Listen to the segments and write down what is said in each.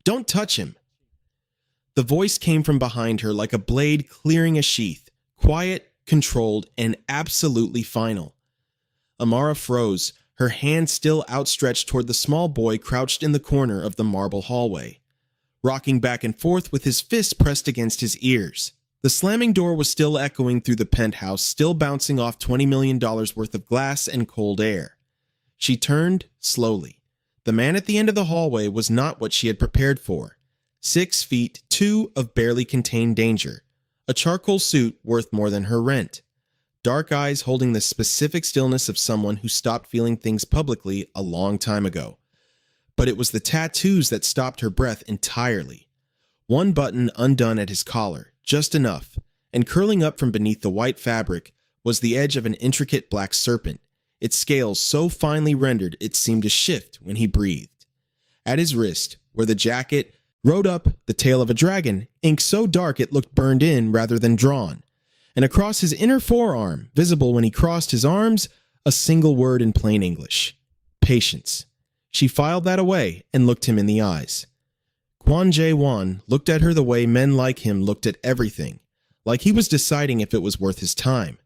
Don't touch him. The voice came from behind her like a blade clearing a sheath, quiet, controlled, and absolutely final. Amara froze, her hand still outstretched toward the small boy crouched in the corner of the marble hallway, rocking back and forth with his fist pressed against his ears. The slamming door was still echoing through the penthouse, still bouncing off $20 million worth of glass and cold air. She turned slowly. The man at the end of the hallway was not what she had prepared for. 6 feet 2 of barely contained danger, a charcoal suit worth more than her rent, dark eyes holding the specific stillness of someone who stopped feeling things publicly a long time ago. But it was the tattoos that stopped her breath entirely. One button undone at his collar, just enough, and curling up from beneath the white fabric was the edge of an intricate black serpent, its scales so finely rendered it seemed to shift when he breathed. At his wrist, where the jacket rode up the tail of a dragon, ink so dark it looked burned in rather than drawn, and across his inner forearm, visible when he crossed his arms, a single word in plain English: patience. She filed that away and looked him in the eyes. Kwon Jae-won looked at her the way men like him looked at everything, like he was deciding if it was worth his time.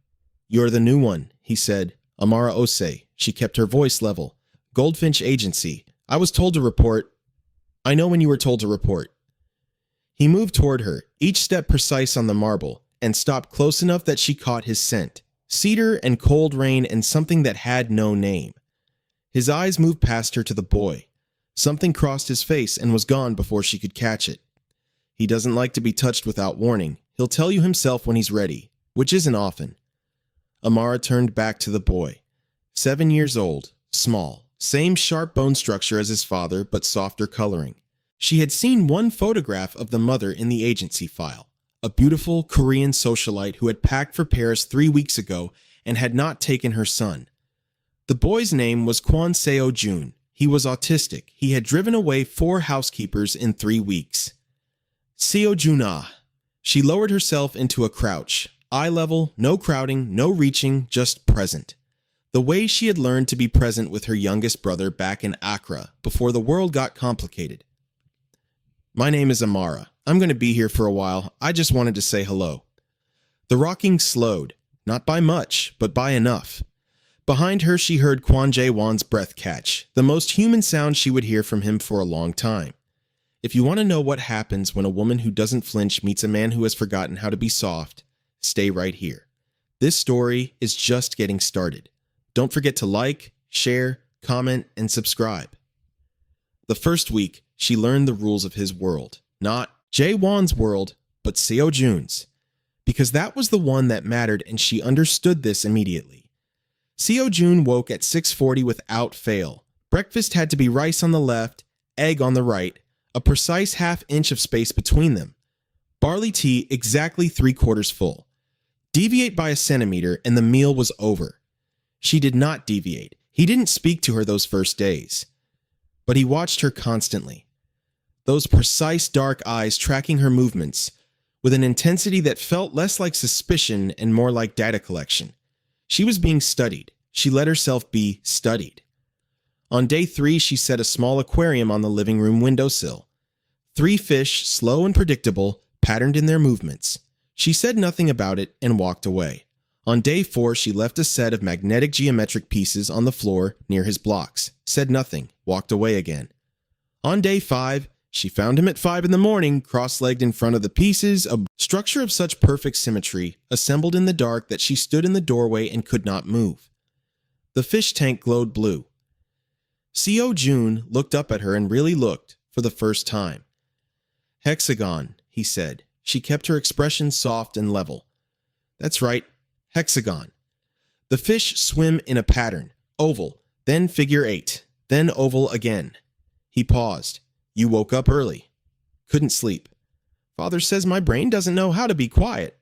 "You're the new one," he said. "Amara Ose." She kept her voice level. "Goldfinch Agency. I was told to report. I know when you were told to report." He moved toward her, each step precise on the marble, and stopped close enough that she caught his scent. Cedar and cold rain and something that had no name. His eyes moved past her to the boy. Something crossed his face and was gone before she could catch it. He doesn't like to be touched without warning. He'll tell you himself when he's ready, which isn't often. Amara turned back to the boy. 7 years old, small, same sharp bone structure as his father, but softer coloring. She had seen one photograph of the mother in the agency file, a beautiful Korean socialite who had packed for Paris 3 weeks ago and had not taken her son. The boy's name was Kwon Seo-jun. He was autistic. He had driven away 4 housekeepers in 3 weeks. Seo-jun-ah. She lowered herself into a crouch. Eye level, no crowding, no reaching, just present. The way she had learned to be present with her youngest brother back in Accra before the world got complicated. "My name is Amara. I'm going to be here for a while. I just wanted to say hello." The rocking slowed, not by much, but by enough. Behind her, she heard Kwon Jae-won's breath catch, the most human sound she would hear from him for a long time. If you want to know what happens when a woman who doesn't flinch meets a man who has forgotten how to be soft, stay right here. This story is just getting started. Don't forget to like, share, comment, and subscribe. The first week, she learned the rules of his world. Not Jae-won's world, but Seo-jun's. Because that was the one that mattered, and she understood this immediately. Seo-jun woke at 6:40 without fail. Breakfast had to be rice on the left, egg on the right, a precise half-inch of space between them. Barley tea exactly 3/4 full. Deviate by a centimeter and the meal was over. She did not deviate. He didn't speak to her those first days. But he watched her constantly. Those precise dark eyes tracking her movements, with an intensity that felt less like suspicion and more like data collection. She was being studied. She let herself be studied. On day 3, she set a small aquarium on the living room windowsill. 3 fish, slow and predictable, patterned in their movements. She said nothing about it and walked away. On day 4, she left a set of magnetic geometric pieces on the floor near his blocks. Said nothing, walked away again. On day 5, she found him at 5 in the morning, cross-legged in front of the pieces, a structure of such perfect symmetry, assembled in the dark that she stood in the doorway and could not move. The fish tank glowed blue. Seo-jun looked up at her and really looked, for the first time. "Hexagon," he said. She kept her expression soft and level. "That's right, hexagon. The fish swim in a pattern, oval, then figure 8, then oval again." He paused. "You woke up early." "Couldn't sleep." "Father says my brain doesn't know how to be quiet."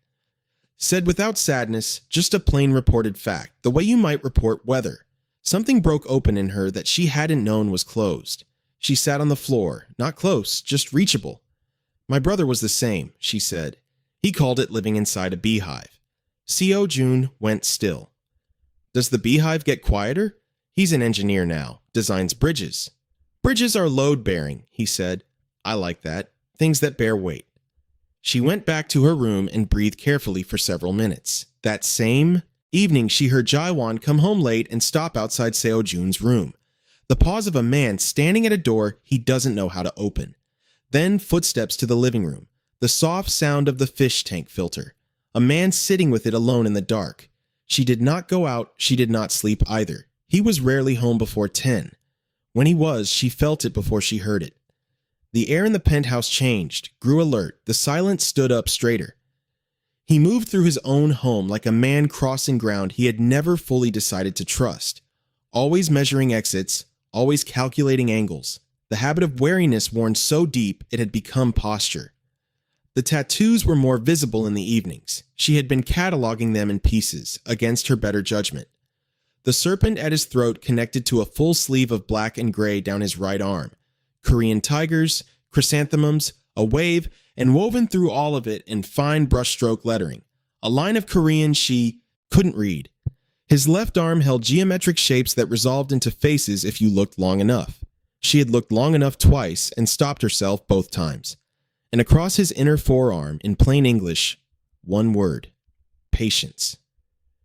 Said without sadness, just a plain reported fact, the way you might report weather. Something broke open in her that she hadn't known was closed. She sat on the floor, not close, just reachable. "My brother was the same," she said. "He called it living inside a beehive." Seo-jun went still. "Does the beehive get quieter?" He's an engineer now, designs bridges. "Bridges are load-bearing," he said. I like that. Things that bear weight. She went back to her room and breathed carefully for several minutes. That same evening, she heard Jaewon come home late and stop outside Seo Jun's room. The pause of a man standing at a door he doesn't know how to open. Then footsteps to the living room. The soft sound of the fish tank filter. A man sitting with it alone in the dark. She did not go out, she did not sleep either. He was rarely home before 10. When he was, she felt it before she heard it. The air in the penthouse changed, grew alert. The silence stood up straighter. He moved through his own home like a man crossing ground he had never fully decided to trust. Always measuring exits, always calculating angles. The habit of wariness worn so deep it had become posture. The tattoos were more visible in the evenings. She had been cataloging them in pieces, against her better judgment. The serpent at his throat connected to a full sleeve of black and gray down his right arm. Korean tigers, chrysanthemums, a wave, and woven through all of it in fine brushstroke lettering. A line of Korean she couldn't read. His left arm held geometric shapes that resolved into faces if you looked long enough. She had looked long enough twice and stopped herself both times. And across his inner forearm, in plain English, one word: patience.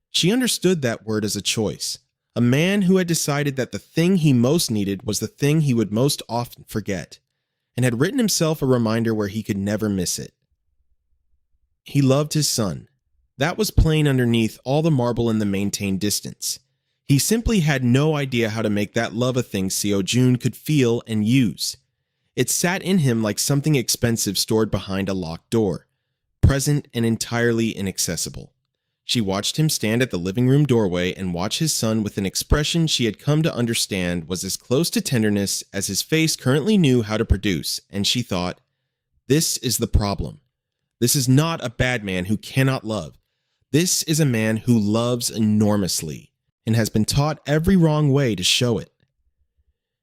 She understood that word as a choice. A man who had decided that the thing he most needed was the thing he would most often forget, and had written himself a reminder where he could never miss it. He loved his son. That was plain underneath all the marble in the maintained distance. He simply had no idea how to make that love a thing Seo Jun could feel and use. It sat in him like something expensive stored behind a locked door, present and entirely inaccessible. She watched him stand at the living room doorway and watch his son with an expression she had come to understand was as close to tenderness as his face currently knew how to produce, and she thought, this is the problem. This is not a bad man who cannot love. This is a man who loves enormously and has been taught every wrong way to show it.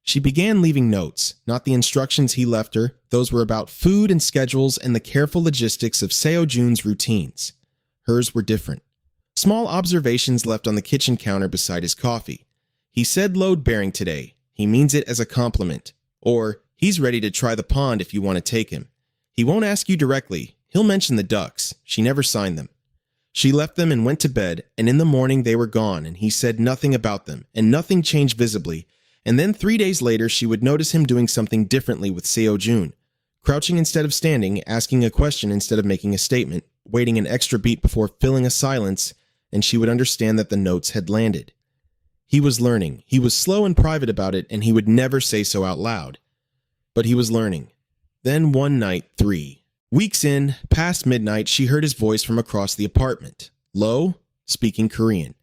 She began leaving notes, not the instructions he left her. Those were about food and schedules and the careful logistics of Seo Jun's routines. Hers were different. Small observations left on the kitchen counter beside his coffee. He said load-bearing today. He means it as a compliment. Or, he's ready to try the pond if you want to take him. He won't ask you directly. He'll mention the ducks. She never signed them. She left them and went to bed, and in the morning they were gone, and he said nothing about them, and nothing changed visibly. And then 3 days later, she would notice him doing something differently with Seo Jun. Crouching instead of standing, asking a question instead of making a statement, waiting an extra beat before filling a silence, and she would understand that the notes had landed. He was learning. He was slow and private about it, and he would never say so out loud. But he was learning. Then one night, 3 weeks in, past midnight, she heard his voice from across the apartment. Low, speaking Korean.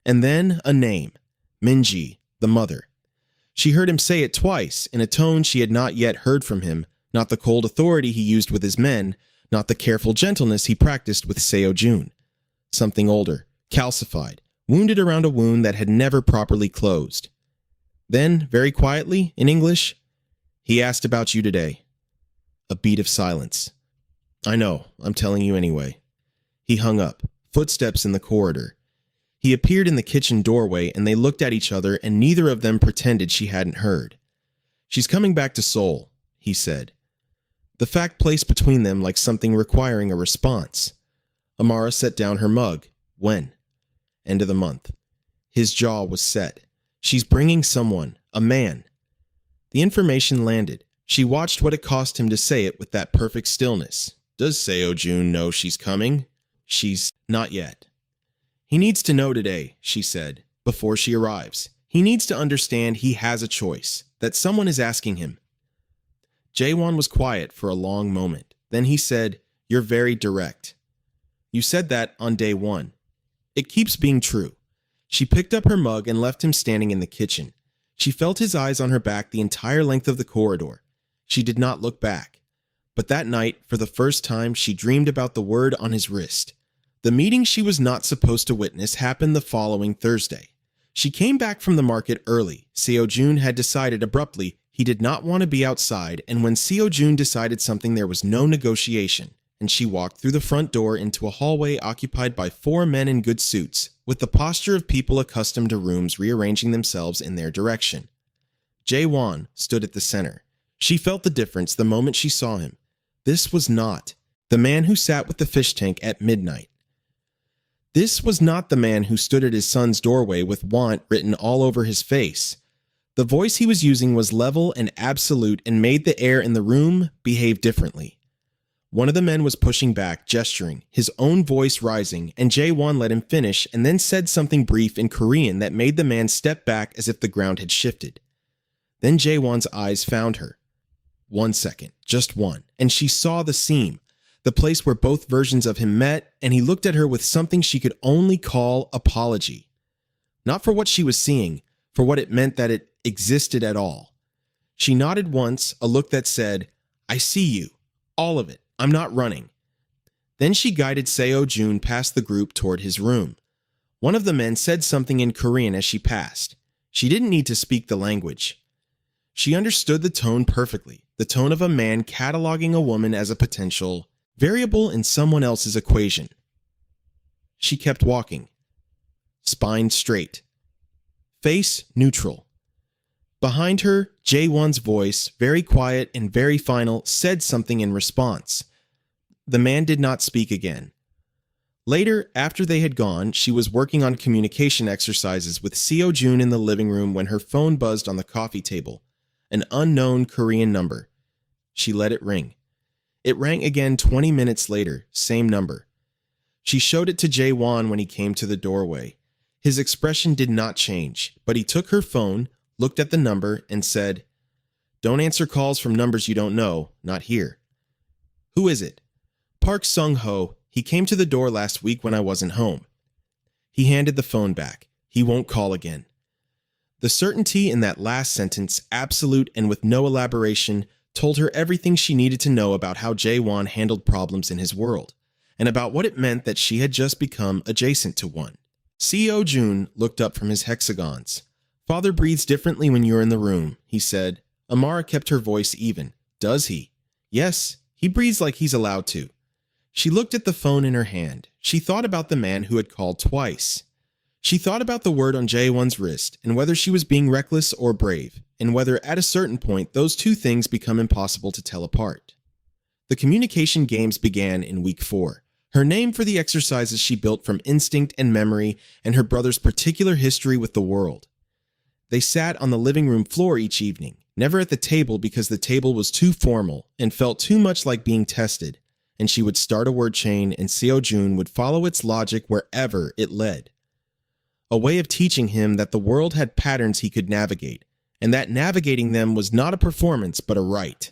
And then a name. Minji, the mother. She heard him say it twice, in a tone she had not yet heard from him, not the cold authority he used with his men, not the careful gentleness he practiced with Seo Jun. Something older, calcified, wounded around a wound that had never properly closed. Then, very quietly, in English, he asked about you today. A beat of silence. I know, I'm telling you anyway. He hung up, footsteps in the corridor. He appeared in the kitchen doorway, and they looked at each other, and neither of them pretended she hadn't heard. She's coming back to Seoul, he said. The fact placed between them like something requiring a response. Amara set down her mug. When? End of the month. His jaw was set. She's bringing someone, a man. The information landed. She watched what it cost him to say it with that perfect stillness. Does Seo Jun know she's coming? She's not yet. He needs to know today, she said, before she arrives. He needs to understand he has a choice, that someone is asking him. Jaewon was quiet for a long moment. Then he said, You're very direct. You said that on day 1. It keeps being true. She picked up her mug and left him standing in the kitchen. She felt his eyes on her back the entire length of the corridor. She did not look back. But that night, for the first time, she dreamed about the word on his wrist. The meeting she was not supposed to witness happened the following Thursday. She came back from the market early. Seo Jun had decided abruptly he did not want to be outside, and when Seo Jun decided something, there was no negotiation, and she walked through the front door into a hallway occupied by 4 men in good suits, with the posture of people accustomed to rooms rearranging themselves in their direction. Jaewon stood at the center. She felt the difference the moment she saw him. This was not the man who sat with the fish tank at midnight. This was not the man who stood at his son's doorway with want written all over his face. The voice he was using was level and absolute and made the air in the room behave differently. One of the men was pushing back, gesturing, his own voice rising, and Jae-won let him finish and then said something brief in Korean that made the man step back as if the ground had shifted. Then Jae-won's eyes found her. 1 second, just one, and she saw the seam, the place where both versions of him met, and he looked at her with something she could only call apology. Not for what she was seeing, for what it meant that it existed at all. She nodded once, a look that said, "I see you. All of it. I'm not running." Then she guided Seo-jun past the group toward his room. One of the men said something in Korean as she passed. She didn't need to speak the language. She understood the tone perfectly, the tone of a man cataloging a woman as a potential variable in someone else's equation. She kept walking. Spine straight. Face neutral. Behind her, Jae-won's voice, very quiet and very final, said something in response. The man did not speak again. Later, after they had gone, she was working on communication exercises with Seo-jun in the living room when her phone buzzed on the coffee table. An unknown Korean number. She let it ring. It rang again 20 minutes later, same number. She showed it to Jae-won when he came to the doorway. His expression did not change, but he took her phone, looked at the number, and said, "Don't answer calls from numbers you don't know, not here." "Who is it?" "Park Sung-ho. He came to the door last week when I wasn't home." He handed the phone back. "He won't call again." The certainty in that last sentence, absolute and with no elaboration, told her everything she needed to know about how Jae-won handled problems in his world, and about what it meant that she had just become adjacent to one. Seo-jun looked up from his hexagons. "Father breathes differently when you're in the room," he said. Amara kept her voice even. "Does he?" "Yes, he breathes like he's allowed to." She looked at the phone in her hand. She thought about the man who had called twice. She thought about the word on Jae-won's wrist, and whether she was being reckless or brave, and whether at a certain point those two things become impossible to tell apart. The communication games began in week 4. Her name for the exercises she built from instinct and memory and her brother's particular history with the world. They sat on the living room floor each evening, never at the table because the table was too formal and felt too much like being tested, and she would start a word chain and Seo-jun would follow its logic wherever it led. A way of teaching him that the world had patterns he could navigate, and that navigating them was not a performance but a right.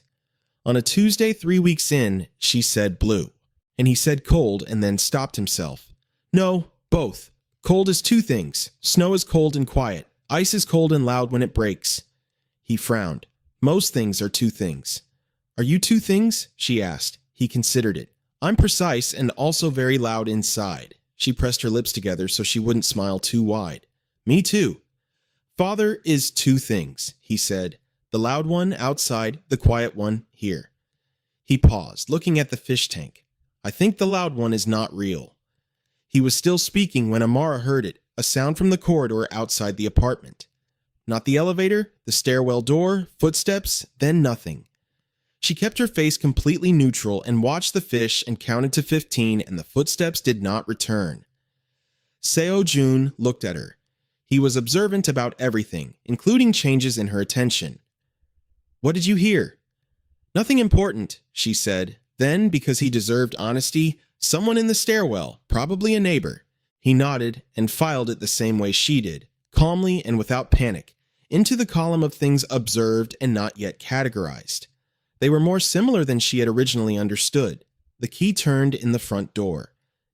On a Tuesday 3 weeks in, she said blue, and he said cold and then stopped himself. "No, both. Cold is 2 things. Snow is cold and quiet. Ice is cold and loud when it breaks." He frowned. "Most things are 2 things." "Are you 2 things?" she asked. He considered it. "I'm precise and also very loud inside." She pressed her lips together so she wouldn't smile too wide. "Me too." "Father is 2 things," he said. "The loud one outside, the quiet one here." He paused, looking at the fish tank. "I think the loud one is not real." He was still speaking when Amara heard it, a sound from the corridor outside the apartment. Not the elevator, the stairwell door, footsteps, then nothing. She kept her face completely neutral and watched the fish and counted to 15, and the footsteps did not return. Seo-jun looked at her. He was observant about everything, including changes in her attention. "What did you hear?" "Nothing important," she said. Then, because he deserved honesty, "Someone in the stairwell, probably a neighbor." He nodded and filed it the same way she did, calmly and without panic, into the column of things observed and not yet categorized. They were more similar than she had originally understood. The key turned in the front door.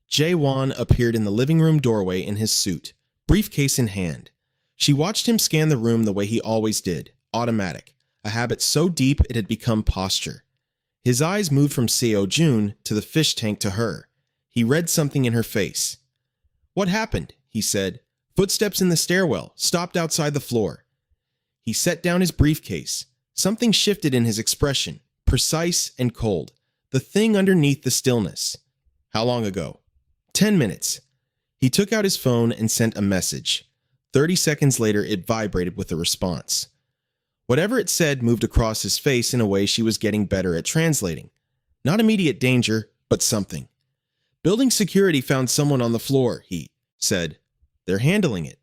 Jae-won appeared in the living room doorway in his suit, briefcase in hand. She watched him scan the room the way he always did, automatic, a habit so deep it had become posture. His eyes moved from Seo-jun to the fish tank to her. He read something in her face. "What happened?" he said. "Footsteps in the stairwell, stopped outside the floor." He set down his briefcase. Something shifted in his expression, precise and cold, the thing underneath the stillness. "How long ago?" 10 minutes. He took out his phone and sent a message. 30 seconds later, it vibrated with a response. Whatever it said moved across his face in a way she was getting better at translating. Not immediate danger, but something. Building security found someone on the floor, he said. They're handling it.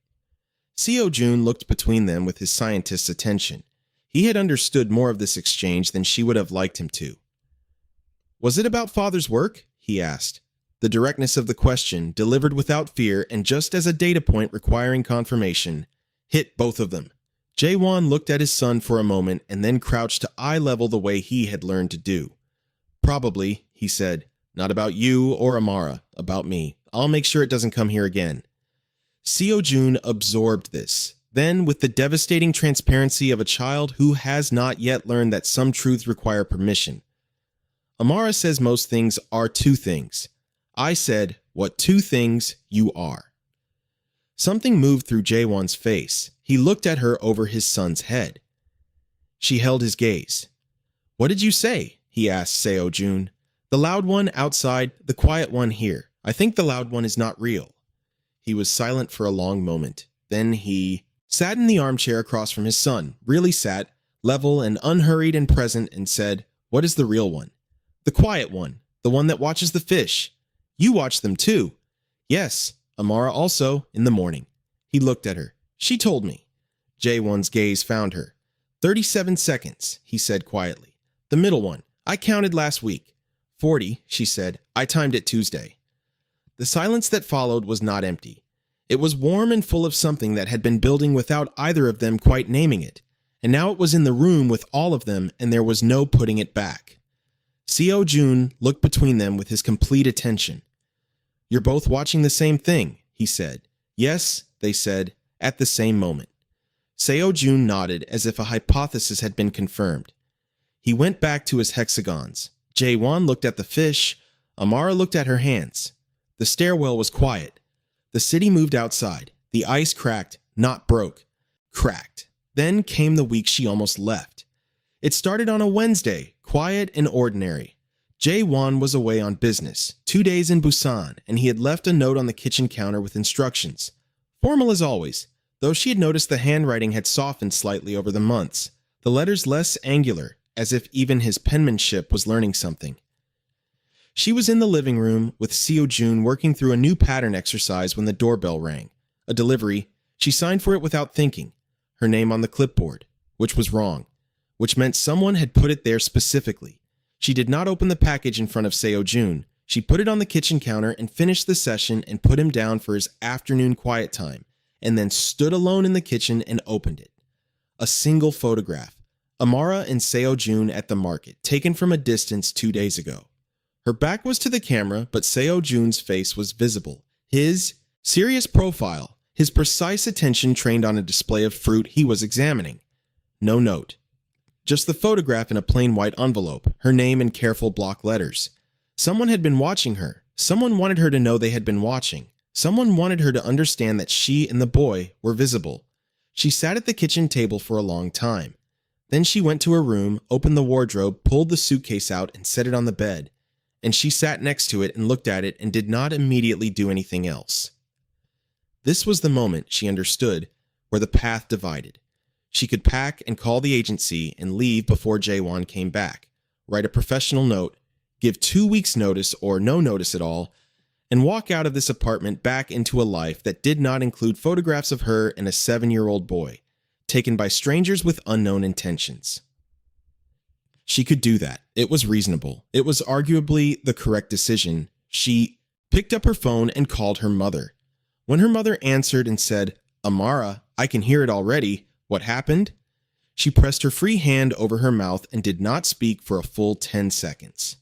Seo Jun looked between them with his scientist's attention. He had understood more of this exchange than she would have liked him to. Was it about father's work? He asked. The directness of the question, delivered without fear and just as a data point requiring confirmation, hit both of them. Jae-won looked at his son for a moment and then crouched to eye level the way he had learned to do. Probably, he said, not about you or Amara, about me. I'll make sure it doesn't come here again. Seo Jun absorbed this. Then, with the devastating transparency of a child who has not yet learned that some truths require permission. Amara says most things are two things. I said, what two things you are. Something moved through Jae-won's face. He looked at her over his son's head. She held his gaze. What did you say? He asked Seo Jun. The loud one outside, the quiet one here. I think the loud one is not real. He was silent for a long moment. Then he sat in the armchair across from his son, really sat, level and unhurried and present, and said, what is the real one? The quiet one, the one that watches the fish. You watch them too. Yes, Amara also, in the morning. He looked at her. She told me. Jae-won's gaze found her. 37 seconds, he said quietly. The middle one. I counted last week. 40, she said. I timed it Tuesday. The silence that followed was not empty. It was warm and full of something that had been building without either of them quite naming it. And now it was in the room with all of them, and there was no putting it back. Seo Jun looked between them with his complete attention. You're both watching the same thing, he said. Yes, they said, at the same moment. Seo Jun nodded as if a hypothesis had been confirmed. He went back to his hexagons. Jae-won looked at the fish. Amara looked at her hands. The stairwell was quiet. The city moved outside. The ice cracked, not broke. Cracked. Then came the week she almost left. It started on a Wednesday, quiet and ordinary. Jae-won was away on business, 2 days in Busan, and he had left a note on the kitchen counter with instructions. Formal as always, though she had noticed the handwriting had softened slightly over the months, the letters less angular, as if even his penmanship was learning something. She was in the living room with Seo Jun working through a new pattern exercise when the doorbell rang. A delivery. She signed for it without thinking. Her name on the clipboard, which was wrong, which meant someone had put it there specifically. She did not open the package in front of Seo Jun. She put it on the kitchen counter and finished the session and put him down for his afternoon quiet time, and then stood alone in the kitchen and opened it. A single photograph. Amara and Seo Jun at the market, taken from a distance 2 days ago. Her back was to the camera, but Seo Jun's face was visible. His serious profile, his precise attention trained on a display of fruit he was examining. No note. Just the photograph in a plain white envelope, her name in careful block letters. Someone had been watching her. Someone wanted her to know they had been watching. Someone wanted her to understand that she and the boy were visible. She sat at the kitchen table for a long time. Then she went to her room, opened the wardrobe, pulled the suitcase out, and set it on the bed. And she sat next to it and looked at it and did not immediately do anything else. This was the moment, she understood, where the path divided. She could pack and call the agency and leave before Jae-won came back, write a professional note, give 2 weeks' notice or no notice at all, and walk out of this apartment back into a life that did not include photographs of her and a 7-year-old boy, taken by strangers with unknown intentions. She could do that. It was reasonable. It was arguably the correct decision. She picked up her phone and called her mother. When her mother answered and said, "Amara, I can hear it already. What happened?" She pressed her free hand over her mouth and did not speak for a full 10 seconds.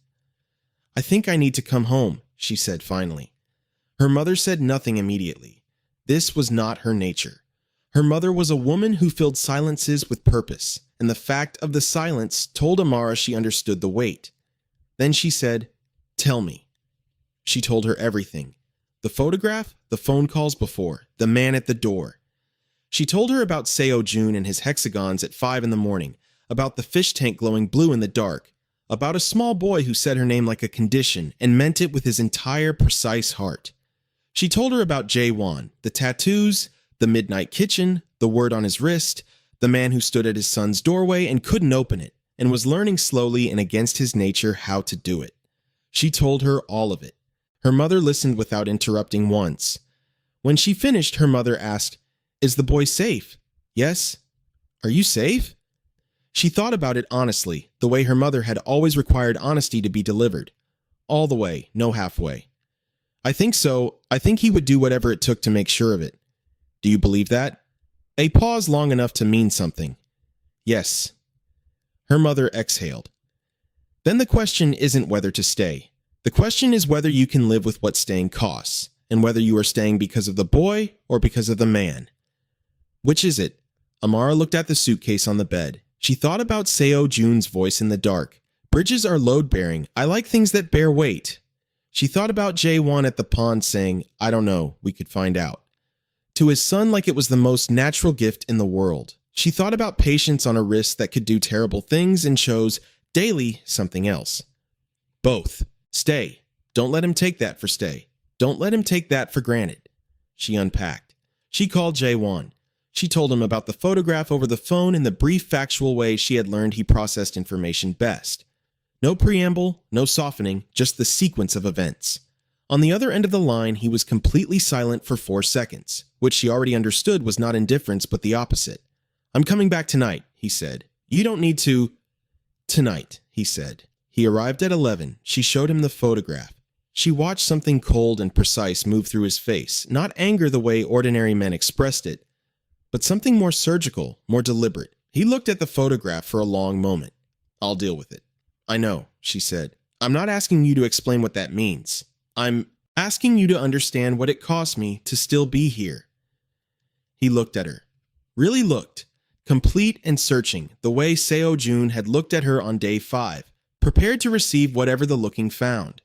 "I think I need to come home," she said finally. Her mother said nothing immediately. This was not her nature. Her mother was a woman who filled silences with purpose, and the fact of the silence told Amara she understood the weight. Then she said, "Tell me." She told her everything. The photograph, the phone calls before, the man at the door. She told her about Seo Jun and his hexagons at 5 in the morning, about the fish tank glowing blue in the dark, about a small boy who said her name like a condition and meant it with his entire precise heart. She told her about Jae-won, the tattoos, the midnight kitchen, the word on his wrist, the man who stood at his son's doorway and couldn't open it, and was learning slowly and against his nature how to do it. She told her all of it. Her mother listened without interrupting once. When she finished, her mother asked, "Is the boy safe?" "Yes." "Are you safe?" She thought about it honestly, the way her mother had always required honesty to be delivered. All the way, no halfway. "I think so. I think he would do whatever it took to make sure of it." "Do you believe that?" A pause long enough to mean something. "Yes." Her mother exhaled. "Then the question isn't whether to stay. The question is whether you can live with what staying costs, and whether you are staying because of the boy or because of the man." "Which is it?" Amara looked at the suitcase on the bed. She thought about Seo Jun's voice in the dark. "Bridges are load-bearing. I like things that bear weight." She thought about Jae-won at the pond saying, "I don't know, we could find out," to his son like it was the most natural gift in the world. She thought about patience on a wrist that could do terrible things and chose, daily, something else. Both. Stay. Don't let him take that for stay. Don't let him take that for granted. She unpacked. She called Jae-won. She told him about the photograph over the phone in the brief factual way she had learned he processed information best. No preamble, no softening, just the sequence of events. On the other end of the line, he was completely silent for 4 seconds, which she already understood was not indifference but the opposite. "I'm coming back tonight," he said. "You don't need to—" "Tonight," he said. He arrived at 11. She showed him the photograph. She watched something cold and precise move through his face, not anger the way ordinary men expressed it, but something more surgical, more deliberate. He looked at the photograph for a long moment. "I'll deal with it." "I know," she said. "I'm not asking you to explain what that means. I'm asking you to understand what it cost me to still be here." He looked at her. Really looked. Complete and searching, the way Seo Jun had looked at her on day 5, prepared to receive whatever the looking found.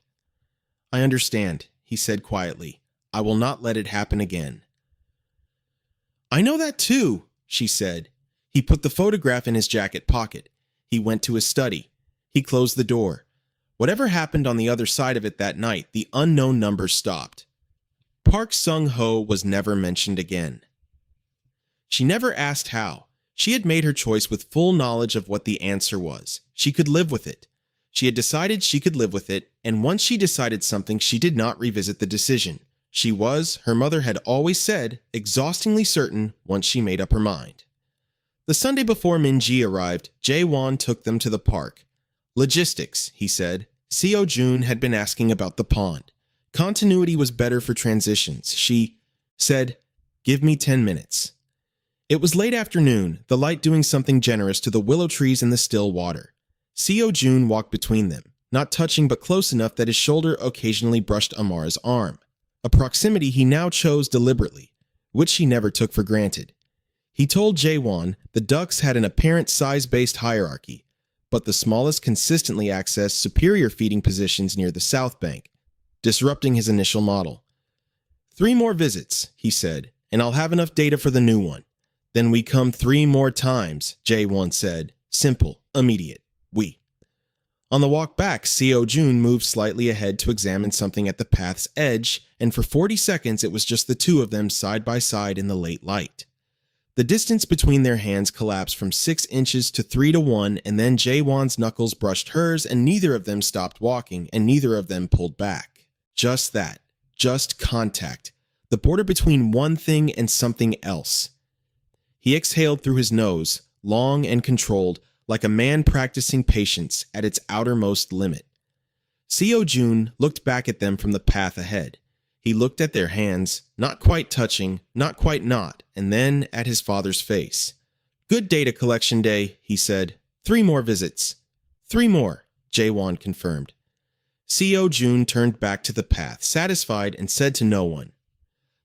"I understand," he said quietly. "I will not let it happen again." "I know that too," she said. He put the photograph in his jacket pocket. He went to his study. He closed the door. Whatever happened on the other side of it that night, the unknown number stopped. Park Sung-ho was never mentioned again. She never asked how. She had made her choice with full knowledge of what the answer was. She could live with it. She had decided she could live with it, and once she decided something, she did not revisit the decision. She was, her mother had always said, exhaustingly certain once she made up her mind. The Sunday before Min-ji arrived, Jae-won took them to the park. "Logistics," he said. Seo Jun had been asking about the pond. Continuity was better for transitions. She said, "Give me 10 minutes." It was late afternoon, the light doing something generous to the willow trees in the still water. Seo Jun walked between them, not touching but close enough that his shoulder occasionally brushed Amara's arm, a proximity he now chose deliberately, which she never took for granted. He told Jae-won the ducks had an apparent size-based hierarchy, but the smallest consistently accessed superior feeding positions near the south bank, disrupting his initial model. "3 more visits," he said, "and I'll have enough data for the new one." "Then we come 3 more times," Jae-won said. Simple, immediate. We. On the walk back, Seo Jun moved slightly ahead to examine something at the path's edge, and for 40 seconds it was just the two of them side by side in the late light. The distance between their hands collapsed from 6 inches to 3 to 1, and then Jae-won's knuckles brushed hers, and neither of them stopped walking, and neither of them pulled back. Just that. Just contact. The border between one thing and something else. He exhaled through his nose, long and controlled, like a man practicing patience at its outermost limit. Seo Jun looked back at them from the path ahead. He looked at their hands, not quite touching, not quite not, and then at his father's face. "Good data collection day," he said. 3 more visits." 3 more, Jae-won confirmed. Seo Jun turned back to the path, satisfied, and said to no one,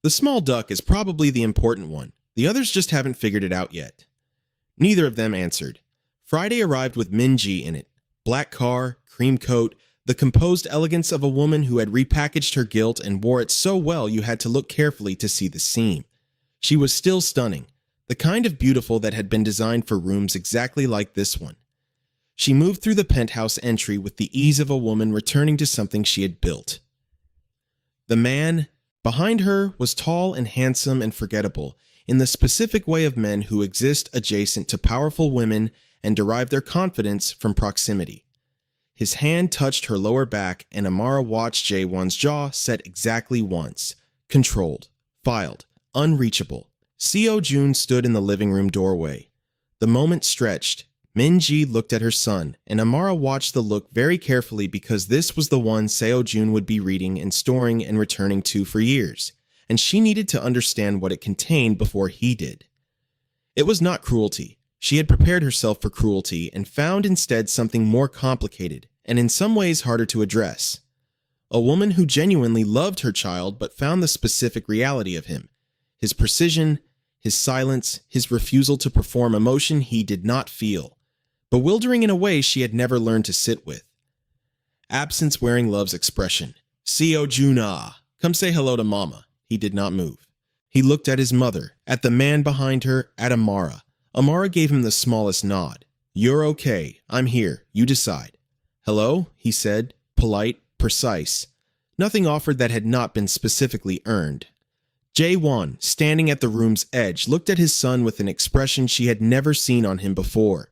"The small duck is probably the important one. The others just haven't figured it out yet." Neither of them answered. Friday arrived with Min-ji in it. Black car, cream coat, the composed elegance of a woman who had repackaged her guilt and wore it so well you had to look carefully to see the seam. She was still stunning, the kind of beautiful that had been designed for rooms exactly like this one. She moved through the penthouse entry with the ease of a woman returning to something she had built. The man behind her was tall and handsome and forgettable, in the specific way of men who exist adjacent to powerful women and derive their confidence from proximity. His hand touched her lower back, and Amara watched Jae-won's jaw set exactly once. Controlled, filed, unreachable. Seo-jun stood in the living room doorway. The moment stretched. Min-ji looked at her son, and Amara watched the look very carefully because this was the one Seo-jun would be reading and storing and returning to for years, and she needed to understand what it contained before he did. It was not cruelty. She had prepared herself for cruelty and found instead something more complicated and in some ways harder to address. A woman who genuinely loved her child but found the specific reality of him, his precision, his silence, his refusal to perform emotion he did not feel, bewildering in a way she had never learned to sit with. Absence wearing love's expression. Seo-jun, come say hello to Mama. He did not move. He looked at his mother, at the man behind her, at Amara. Amara gave him the smallest nod. You're okay. I'm here. You decide. Hello, he said, polite, precise. Nothing offered that had not been specifically earned. Jae-won, standing at the room's edge, looked at his son with an expression she had never seen on him before.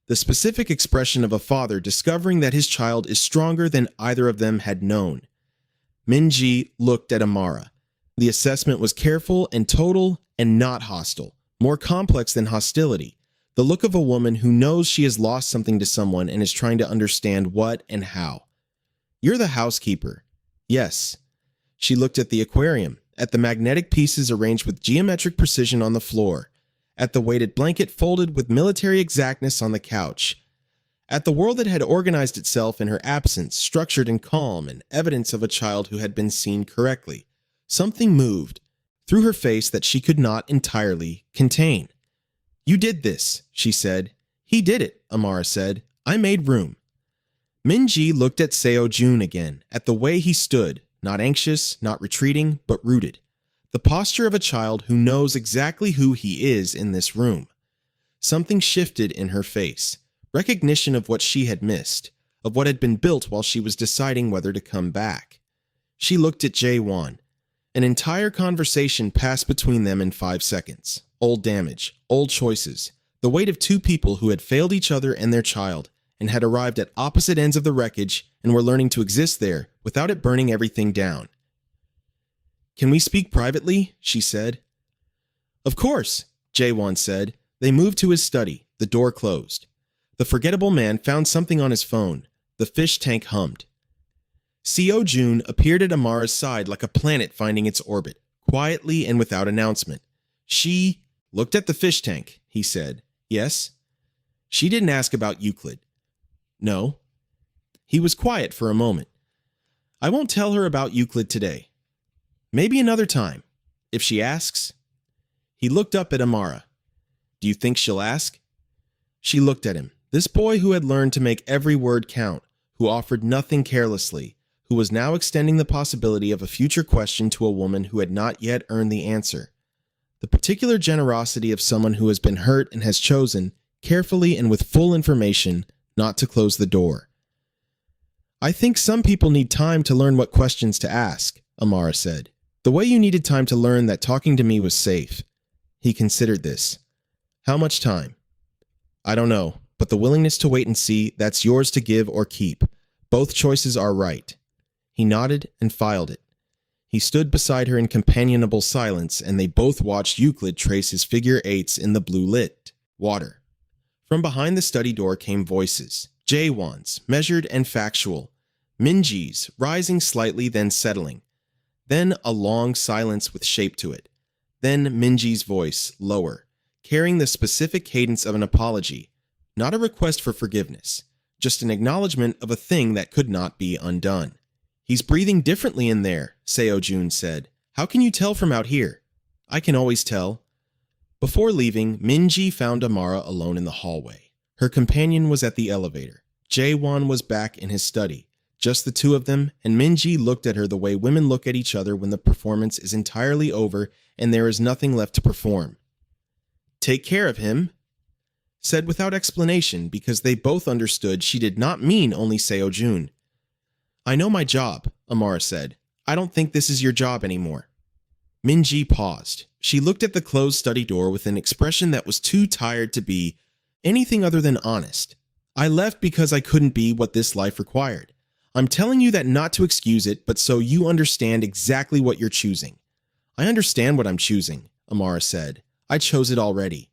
The specific expression of a father discovering that his child is stronger than either of them had known. Min-ji looked at Amara. The assessment was careful and total and not hostile, more complex than hostility. The look of a woman who knows she has lost something to someone and is trying to understand what and how. You're the housekeeper. Yes. She looked at the aquarium, at the magnetic pieces arranged with geometric precision on the floor, at the weighted blanket folded with military exactness on the couch, at the world that had organized itself in her absence, structured and calm, and evidence of a child who had been seen correctly. Something moved through her face that she could not entirely contain. You did this, she said. He did it, Amara said. I made room. Min-ji looked at Seo-jun again, at the way he stood, not anxious, not retreating, but rooted. The posture of a child who knows exactly who he is in this room. Something shifted in her face, recognition of what she had missed, of what had been built while she was deciding whether to come back. She looked at Jae-won. An entire conversation passed between them in 5 seconds. Old damage, old choices, the weight of two people who had failed each other and their child, and had arrived at opposite ends of the wreckage and were learning to exist there without it burning everything down. Can we speak privately? She said. Of course, Jae-won said. They moved to his study. The door closed. The forgettable man found something on his phone. The fish tank hummed. Seo-jun appeared at Amara's side like a planet finding its orbit, quietly and without announcement. She looked at the fish tank, he said. Yes? She didn't ask about Euclid. No. He was quiet for a moment. I won't tell her about Euclid today. Maybe another time, if she asks. He looked up at Amara. Do you think she'll ask? She looked at him, this boy who had learned to make every word count, who offered nothing carelessly, who was now extending the possibility of a future question to a woman who had not yet earned the answer. The particular generosity of someone who has been hurt and has chosen, carefully and with full information, not to close the door. I think some people need time to learn what questions to ask, Amara said. The way you needed time to learn that talking to me was safe. He considered this. How much time? I don't know, but the willingness to wait and see, that's yours to give or keep. Both choices are right. He nodded and filed it. He stood beside her in companionable silence, and they both watched Euclid trace his figure eights in the blue lit water. From behind the study door came voices. Jae-won's, measured and factual. Min-ji's, rising slightly, then settling. Then a long silence with shape to it. Then Min-ji's voice, lower, carrying the specific cadence of an apology, not a request for forgiveness, just an acknowledgement of a thing that could not be undone. He's breathing differently in there, Seo-jun said. How can you tell from out here? I can always tell. Before leaving, Min-ji found Amara alone in the hallway. Her companion was at the elevator. Jae-won was back in his study. Just the two of them, and Min-ji looked at her the way women look at each other when the performance is entirely over and there is nothing left to perform. Take care of him, said without explanation because they both understood she did not mean only Seo-jun. I know my job, Amara said. I don't think this is your job anymore. Minji paused. She looked at the closed study door with an expression that was too tired to be anything other than honest. I left because I couldn't be what this life required. I'm telling you that not to excuse it, but so you understand exactly what you're choosing. I understand what I'm choosing, Amara said. I chose it already.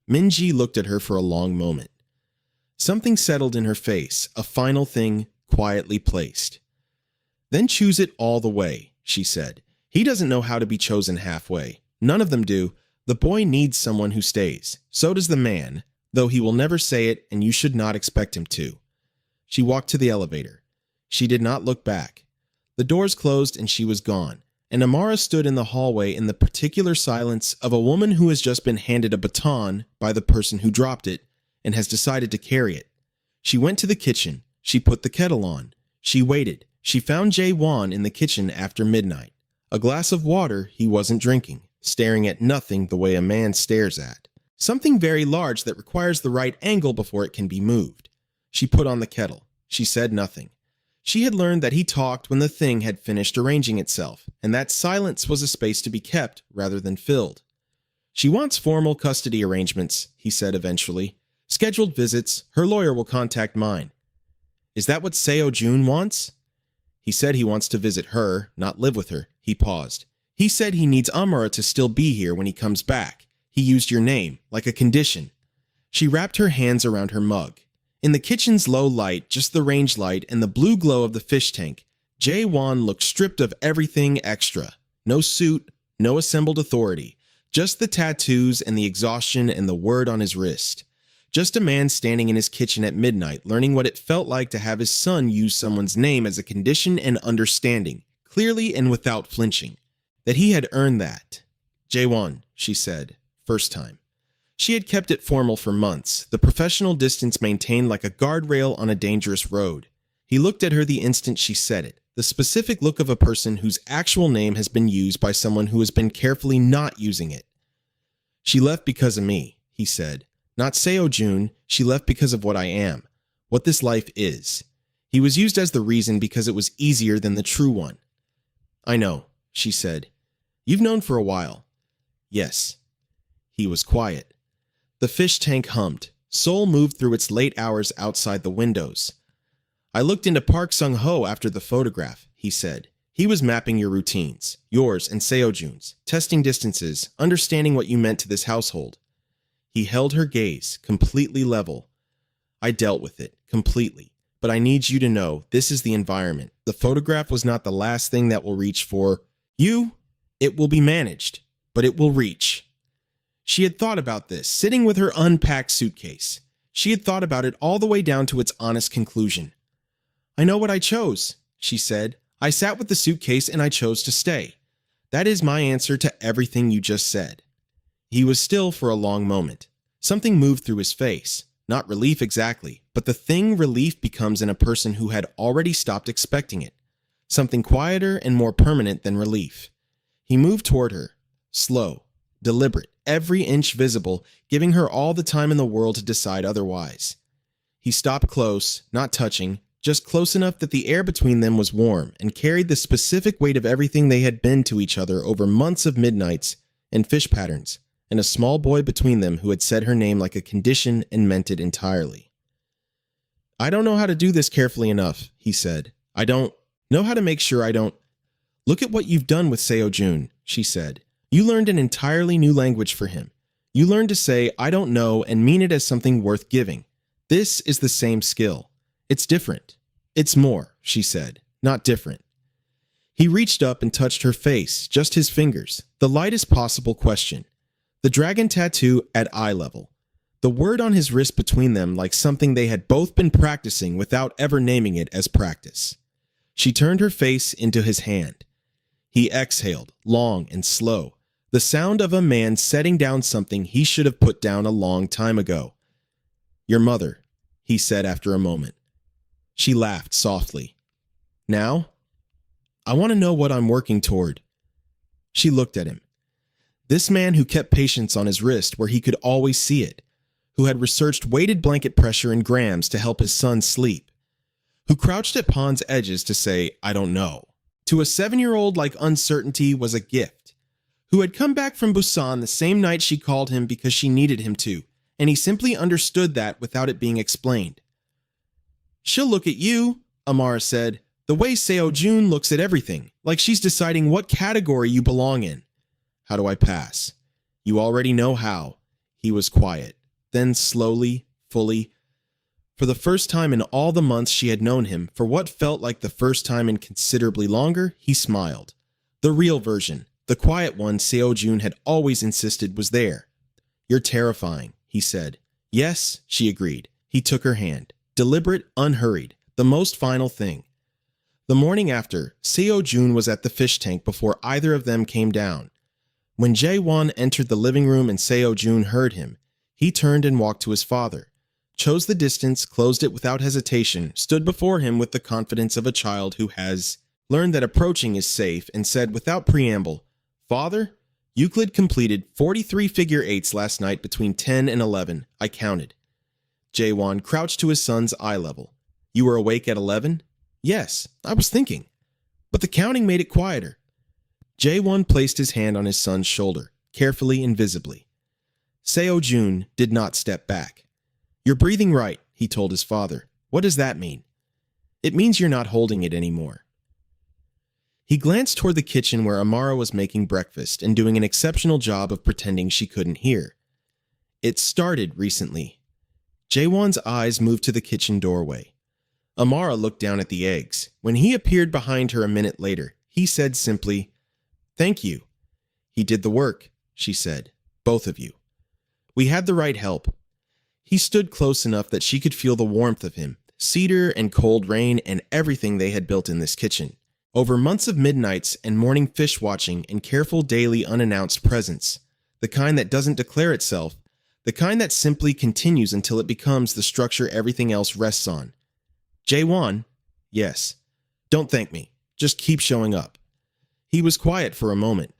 Minji looked at her for a long moment. Something settled in her face, a final thing quietly placed. Then choose it all the way, she said. He doesn't know how to be chosen halfway. None of them do. The boy needs someone who stays. So does the man, though he will never say it and you should not expect him to. She walked to the elevator. She did not look back. The doors closed and she was gone, and Amara stood in the hallway in the particular silence of a woman who has just been handed a baton by the person who dropped it and has decided to carry it. She went to the kitchen. She put the kettle on. She waited. She found Jae-won in the kitchen after midnight. A glass of water he wasn't drinking, staring at nothing the way a man stares at. Something very large that requires the right angle before it can be moved. She put on the kettle. She said nothing. She had learned that he talked when the thing had finished arranging itself, and that silence was a space to be kept rather than filled. She wants formal custody arrangements, he said eventually. Scheduled visits, her lawyer will contact mine. Is that what Seo-jun wants? He said he wants to visit her, not live with her. He paused. He said he needs Amara to still be here when he comes back. He used your name, like a condition. She wrapped her hands around her mug. In the kitchen's low light, just the range light and the blue glow of the fish tank, Jae-won looked stripped of everything extra. No suit, no assembled authority. Just the tattoos and the exhaustion and the word on his wrist. Just a man standing in his kitchen at midnight, learning what it felt like to have his son use someone's name as a condition and understanding, clearly and without flinching. That he had earned that. Jae-won, she said, first time. She had kept it formal for months, the professional distance maintained like a guardrail on a dangerous road. He looked at her the instant she said it, the specific look of a person whose actual name has been used by someone who has been carefully not using it. She left because of me, he said. Not Seo-jun, she left because of what I am, what this life is. He was used as the reason because it was easier than the true one. I know, she said. You've known for a while. Yes. He was quiet. The fish tank hummed. Seoul moved through its late hours outside the windows. I looked into Park Sung-ho after the photograph, he said. He was mapping your routines, yours and Seo-jun's, testing distances, understanding what you meant to this household. He held her gaze, completely level. I dealt with it, completely. But I need you to know, this is the environment. The photograph was not the last thing that will reach for you. It will be managed, but it will reach. She had thought about this, sitting with her unpacked suitcase. She had thought about it all the way down to its honest conclusion. I know what I chose, she said. I sat with the suitcase and I chose to stay. That is my answer to everything you just said. He was still for a long moment. Something moved through his face. Not relief exactly, but the thing relief becomes in a person who had already stopped expecting it. Something quieter and more permanent than relief. He moved toward her, slow, deliberate, every inch visible, giving her all the time in the world to decide otherwise. He stopped close, not touching, just close enough that the air between them was warm and carried the specific weight of everything they had been to each other over months of midnights and fish patterns, and a small boy between them who had said her name like a condition and meant it entirely. I don't know how to do this carefully enough, he said. I don't know how to make sure I don't. Look at what you've done with Seo-jun, she said. You learned an entirely new language for him. You learned to say, I don't know, and mean it as something worth giving. This is the same skill. It's different. It's more, she said, not different. He reached up and touched her face, just his fingers, the lightest possible question. The dragon tattoo at eye level. The word on his wrist between them like something they had both been practicing without ever naming it as practice. She turned her face into his hand. He exhaled, long and slow, the sound of a man setting down something he should have put down a long time ago. Your mother, he said after a moment. She laughed softly. Now? I want to know what I'm working toward. She looked at him. This man who kept patience on his wrist where he could always see it, who had researched weighted blanket pressure in grams to help his son sleep, who crouched at pond's edges to say, I don't know. To a 7-year-old like uncertainty was a gift, who had come back from Busan the same night she called him because she needed him to, and he simply understood that without it being explained. "She'll look at you," Amara said, "the way Seo-jun looks at everything, like she's deciding what category you belong in." "How do I pass?" "You already know how." He was quiet. Then slowly, fully, for the first time in all the months she had known him, for what felt like the first time in considerably longer, he smiled. The real version, the quiet one Seo-jun had always insisted was there. "You're terrifying," he said. "Yes," she agreed. He took her hand. Deliberate, unhurried, the most final thing. The morning after, Seo-jun was at the fish tank before either of them came down. When Jae-won entered the living room and Seo-jun heard him, he turned and walked to his father, chose the distance, closed it without hesitation, stood before him with the confidence of a child who has learned that approaching is safe, and said without preamble, "Father, Euclid completed 43 figure eights last night between 10 and 11. I counted." Jae-won crouched to his son's eye level. "You were awake at 11? "Yes, I was thinking." But the counting made it quieter. Jae-won placed his hand on his son's shoulder, carefully and visibly. Seo-jun did not step back. "You're breathing right," he told his father. "What does that mean?" "It means you're not holding it anymore." He glanced toward the kitchen where Amara was making breakfast and doing an exceptional job of pretending she couldn't hear. "It started recently." Jae-won's eyes moved to the kitchen doorway. Amara looked down at the eggs. When he appeared behind her a minute later, he said simply, "Thank you." "He did the work," she said. "Both of you." "We had the right help." He stood close enough that she could feel the warmth of him, cedar and cold rain and everything they had built in this kitchen. Over months of midnights and morning fish watching and careful daily unannounced presence, the kind that doesn't declare itself, the kind that simply continues until it becomes the structure everything else rests on. "Jae-won?" "Yes." "Don't thank me. Just keep showing up." He was quiet for a moment.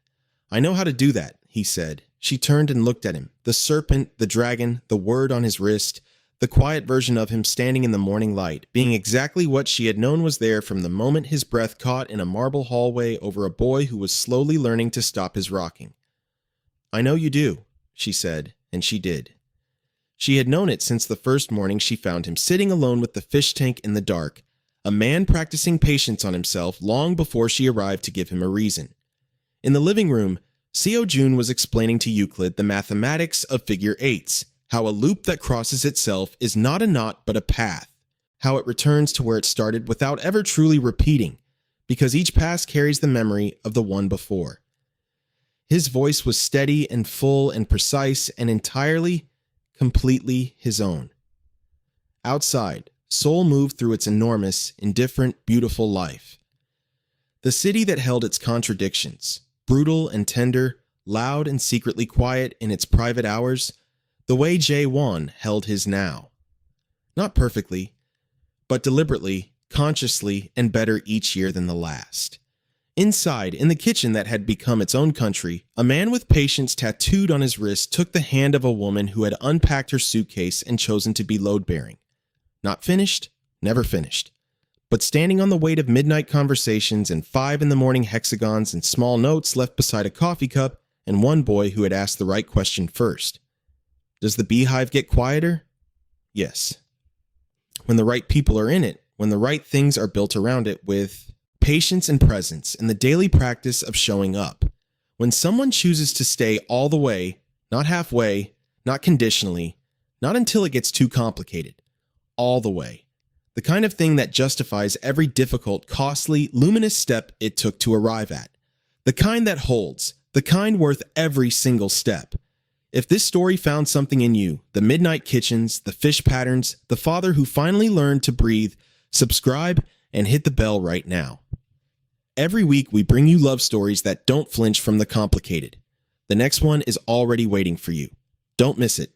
"I know how to do that," he said. She turned and looked at him, the serpent, the dragon, the word on his wrist, the quiet version of him standing in the morning light, being exactly what she had known was there from the moment his breath caught in a marble hallway over a boy who was slowly learning to stop his rocking. "I know you do," she said, and she did. She had known it since the first morning she found him sitting alone with the fish tank in the dark, a man practicing patience on himself long before she arrived to give him a reason. In the living room, Seo-jun was explaining to Euclid the mathematics of figure eights, how a loop that crosses itself is not a knot but a path, how it returns to where it started without ever truly repeating, because each pass carries the memory of the one before. His voice was steady and full and precise and entirely, completely his own. Outside, Seoul moved through its enormous, indifferent, beautiful life. The city that held its contradictions, brutal and tender, loud and secretly quiet in its private hours, the way Jae-won held his now. Not perfectly, but deliberately, consciously, and better each year than the last. Inside, in the kitchen that had become its own country, a man with patience tattooed on his wrist took the hand of a woman who had unpacked her suitcase and chosen to be load-bearing. Not finished, never finished, but standing on the weight of midnight conversations and 5 in the morning hexagons and small notes left beside a coffee cup and one boy who had asked the right question first. Does the beehive get quieter? Yes. When the right people are in it, when the right things are built around it with patience and presence and the daily practice of showing up. When someone chooses to stay all the way, not halfway, not conditionally, not until it gets too complicated, all the way. The kind of thing that justifies every difficult, costly, luminous step it took to arrive at. The kind that holds, the kind worth every single step. If this story found something in you, the midnight kitchens, the fish patterns, the father who finally learned to breathe, subscribe and hit the bell right now. Every week we bring you love stories that don't flinch from the complicated. The next one is already waiting for you. Don't miss it.